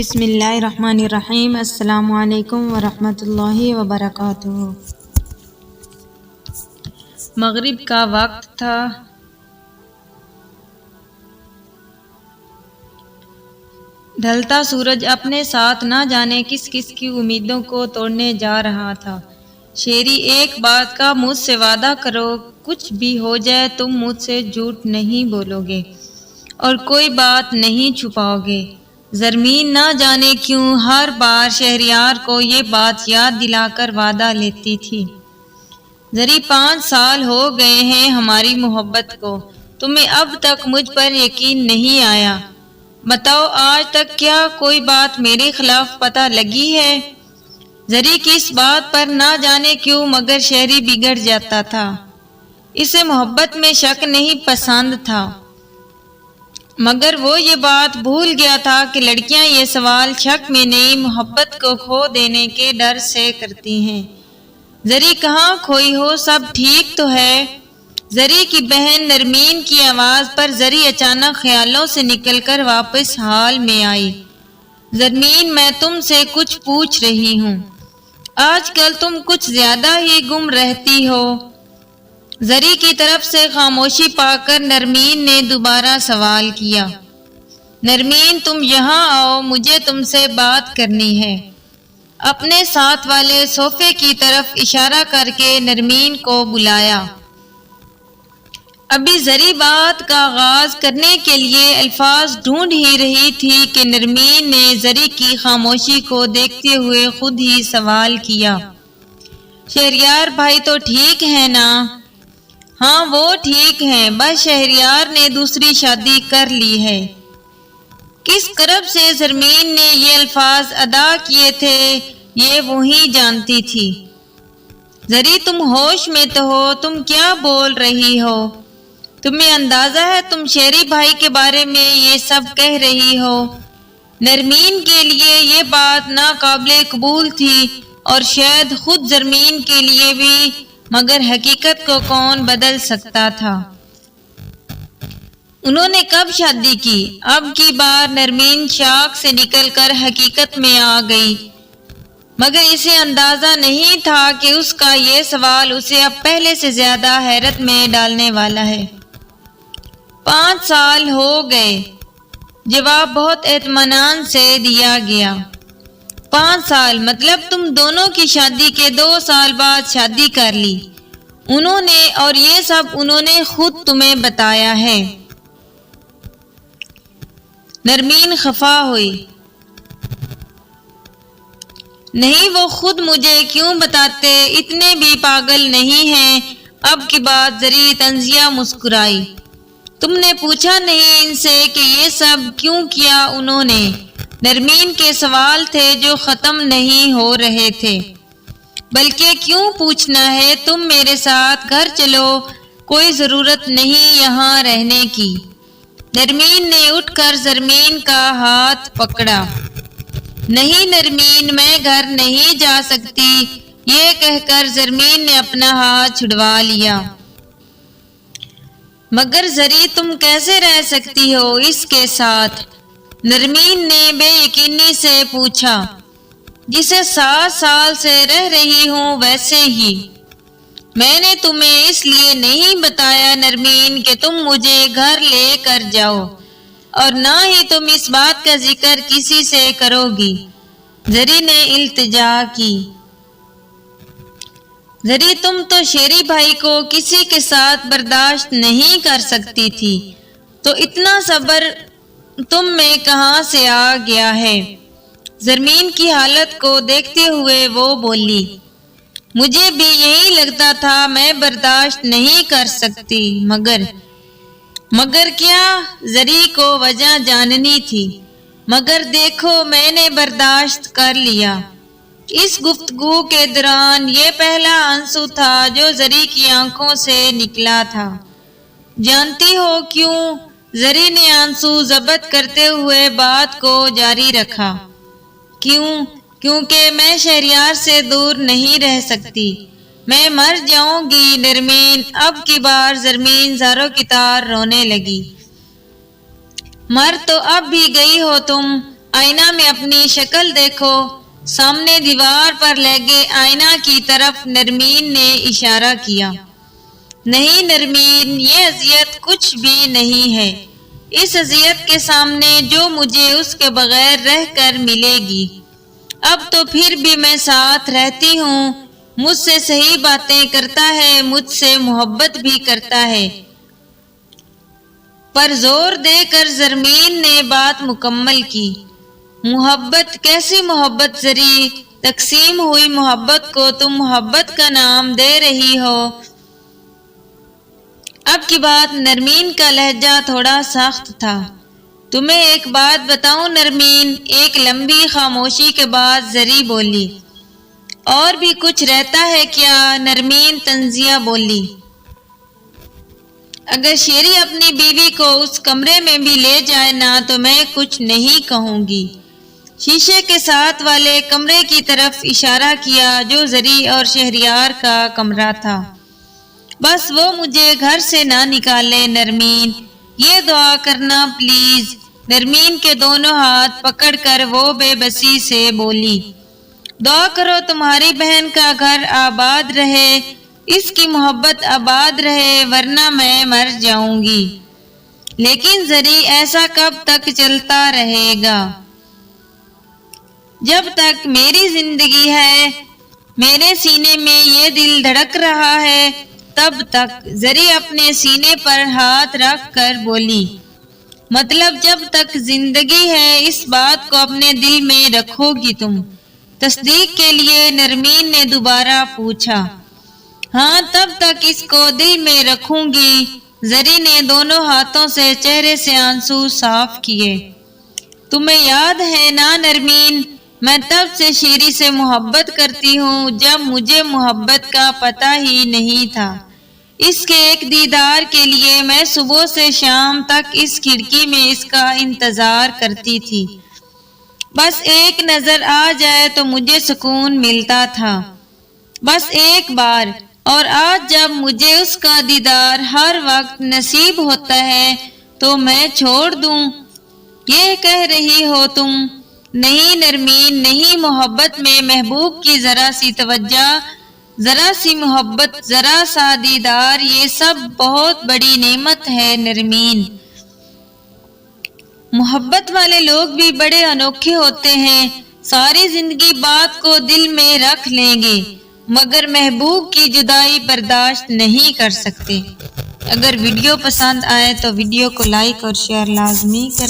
بسم اللہ الرحمن الرحیم۔ السلام علیکم ورحمۃ اللہ وبرکاتہ۔ مغرب کا وقت تھا۔ ڈھلتا سورج اپنے ساتھ نہ جانے کس کس کی امیدوں کو توڑنے جا رہا تھا۔ شیری ایک بات کا مجھ سے وعدہ کرو، کچھ بھی ہو جائے تم مجھ سے جھوٹ نہیں بولو گے اور کوئی بات نہیں چھپاؤ گے۔ زرمین نہ جانے کیوں ہر بار شہریار کو یہ بات یاد دلا کر وعدہ لیتی تھی۔ زری 5 سال ہو گئے ہیں ہماری محبت کو، تمہیں اب تک مجھ پر یقین نہیں آیا۔ بتاؤ آج تک کیا کوئی بات میرے خلاف پتہ لگی ہے؟ زری کی اس بات پر نہ جانے کیوں مگر شہری بگڑ جاتا تھا۔ اسے محبت میں شک نہیں پسند تھا، مگر وہ یہ بات بھول گیا تھا کہ لڑکیاں یہ سوال شک میں نہیں محبت کو کھو دینے کے ڈر سے کرتی ہیں۔ زری کہاں کھوئی ہو، سب ٹھیک تو ہے؟ زری کی بہن نرمین کی آواز پر زری اچانک خیالوں سے نکل کر واپس حال میں آئی۔ زرمین میں تم سے کچھ پوچھ رہی ہوں، آج کل تم کچھ زیادہ ہی گم رہتی ہو۔ زری کی طرف سے خاموشی پا کر نرمین نے دوبارہ سوال کیا۔ نرمین تم یہاں آؤ، مجھے تم سے بات کرنی ہے۔ اپنے ساتھ والے صوفے کی طرف اشارہ کر کے نرمین کو بلایا۔ ابھی زری بات کا آغاز کرنے کے لیے الفاظ ڈھونڈ ہی رہی تھی کہ نرمین نے زری کی خاموشی کو دیکھتے ہوئے خود ہی سوال کیا۔ شہریار بھائی تو ٹھیک ہے نا؟ ہاں وہ ٹھیک ہیں، بس شہریار نے دوسری شادی کر لی ہے۔ کس کرب سے زرمین نے یہ الفاظ ادا کیے تھے یہ وہی جانتی تھی۔ زری تم ہوش میں تو ہو، تم کیا بول رہی ہو؟ تمہیں اندازہ ہے تم شہری بھائی کے بارے میں یہ سب کہہ رہی ہو؟ نرمین کے لیے یہ بات ناقابل قبول تھی اور شاید خود زرمین کے لیے بھی، مگر حقیقت کو کون بدل سکتا تھا؟ انہوں نے کب شادی کی؟ اب کی بار نرمین شاک سے نکل کر حقیقت میں آ گئی، مگر اسے اندازہ نہیں تھا کہ اس کا یہ سوال اسے اب پہلے سے زیادہ حیرت میں ڈالنے والا ہے۔ 5 سال ہو گئے، جواب بہت اطمینان سے دیا گیا۔ 5 سال مطلب تم دونوں کی شادی کے 2 سال بعد شادی کر لی انہوں نے، اور یہ سب انہوں نے خود تمہیں بتایا ہے؟ نرمین خفا ہوئی۔ نہیں وہ خود مجھے کیوں بتاتے، اتنے بھی پاگل نہیں ہیں۔ اب کی بات زری طنزیہ مسکرائی۔ تم نے پوچھا نہیں ان سے کہ یہ سب کیوں کیا انہوں نے؟ نرمین کے سوال تھے جو ختم نہیں ہو رہے تھے۔ بلکہ کیوں پوچھنا ہے، تم میرے ساتھ گھر چلو، کوئی ضرورت نہیں یہاں رہنے کی۔ نرمین نے اٹھ کر زرمین کا ہاتھ پکڑا۔ نہیں نرمین میں گھر نہیں جا سکتی، یہ کہہ کر زرمین نے اپنا ہاتھ چھڑوا لیا۔ مگر زری تم کیسے رہ سکتی ہو اس کے ساتھ؟ نرمین نے بے یقینی سے پوچھا۔ جسے 7 سال سے رہ رہی ہوں ویسے ہی۔ میں نے تمہیں اس لیے نہیں بتایا نرمین کہ تم مجھے گھر لے کر جاؤ، اور نہ ہی تم اس بات کا ذکر کسی سے کرو گی۔ زری نے التجا کی۔ زری تم تو شیری بھائی کو کسی کے ساتھ برداشت نہیں کر سکتی تھی، تو اتنا صبر تم میں کہاں سے آ گیا ہے؟ زرمین کی حالت کو دیکھتے ہوئے وہ بولی۔ مجھے بھی یہی لگتا تھا، میں برداشت نہیں کر سکتی، مگر کیا؟ زری کو وجہ جاننی تھی۔ مگر دیکھو میں نے برداشت کر لیا۔ اس گفتگو کے دوران یہ پہلا آنسو تھا جو زری کی آنکھوں سے نکلا تھا۔ جانتی ہو کیوں؟ زری نے آنسو ضبط کرتے ہوئے بات کو جاری رکھا۔ کیوں؟ کیونکہ میں شہریار سے دور نہیں رہ سکتی، میں مر جاؤں گی نرمین۔ اب کی بار زرمین زاروں کی طرح رونے لگی۔ مر تو اب بھی گئی ہو تم، آئینہ میں اپنی شکل دیکھو۔ سامنے دیوار پر لگے آئینہ کی طرف نرمین نے اشارہ کیا۔ نہیں نرمین، یہ اذیت کچھ بھی نہیں ہے اس اذیت کے سامنے جو مجھے اس کے بغیر رہ کر ملے گی۔ اب تو پھر بھی میں ساتھ رہتی ہوں، مجھ سے صحیح باتیں کرتا ہے، مجھ سے محبت بھی کرتا ہے۔ پر زور دے کر زرمین نے بات مکمل کی۔ محبت؟ کیسی محبت زری؟ تقسیم ہوئی محبت کو تم محبت کا نام دے رہی ہو؟ اب کی بات نرمین کا لہجہ تھوڑا سخت تھا۔ تمہیں ایک بات بتاؤں نرمین؟ ایک لمبی خاموشی کے بعد زری بولی۔ اور بھی کچھ رہتا ہے کیا؟ نرمین طنزیہ بولی۔ اگر شیری اپنی بیوی کو اس کمرے میں بھی لے جائے نا تو میں کچھ نہیں کہوں گی۔ شیشے کے ساتھ والے کمرے کی طرف اشارہ کیا جو زری اور شہریار کا کمرہ تھا۔ بس وہ مجھے گھر سے نہ نکالے نرمین، یہ دعا کرنا پلیز۔ نرمین کے دونوں ہاتھ پکڑ کر وہ بے بسی سے بولی۔ دعا کرو تمہاری بہن کا گھر آباد رہے، اس کی محبت آباد رہے، ورنہ میں مر جاؤں گی۔ لیکن زری ایسا کب تک چلتا رہے گا؟ جب تک میری زندگی ہے، میرے سینے میں یہ دل دھڑک رہا ہے تب تک۔ زری اپنے سینے پر ہاتھ رکھ کر بولی۔ مطلب جب تک زندگی ہے اس بات کو اپنے دل میں رکھو گی تم؟ تصدیق کے لیے نرمین نے دوبارہ پوچھا۔ ہاں تب تک اس کو دل میں رکھوں گی۔ زری نے دونوں ہاتھوں سے چہرے سے آنسو صاف کیے۔ تمہیں یاد ہے نا نرمین، میں تب سے شیری سے محبت کرتی ہوں جب مجھے محبت کا پتہ ہی نہیں تھا۔ اس کے ایک دیدار کے لیے میں صبح سے شام تک اس کھڑکی میں اس کا انتظار کرتی تھی۔ بس ایک نظر آ جائے تو مجھے سکون ملتا تھا، بس ایک بار۔ اور آج جب مجھے اس کا دیدار ہر وقت نصیب ہوتا ہے تو میں چھوڑ دوں؟ یہ کہہ رہی ہو تم؟ نہیں نرمین نہیں، محبت میں محبوب کی ذرا سی توجہ، ذرا سی محبت، ذرا سا دیدار، یہ سب بہت بڑی نعمت ہے نرمین۔ محبت والے لوگ بھی بڑے انوکھے ہوتے ہیں، ساری زندگی بات کو دل میں رکھ لیں گے مگر محبوب کی جدائی برداشت نہیں کر سکتے۔ اگر ویڈیو پسند آئے تو ویڈیو کو لائک اور شیئر لازمی کریں۔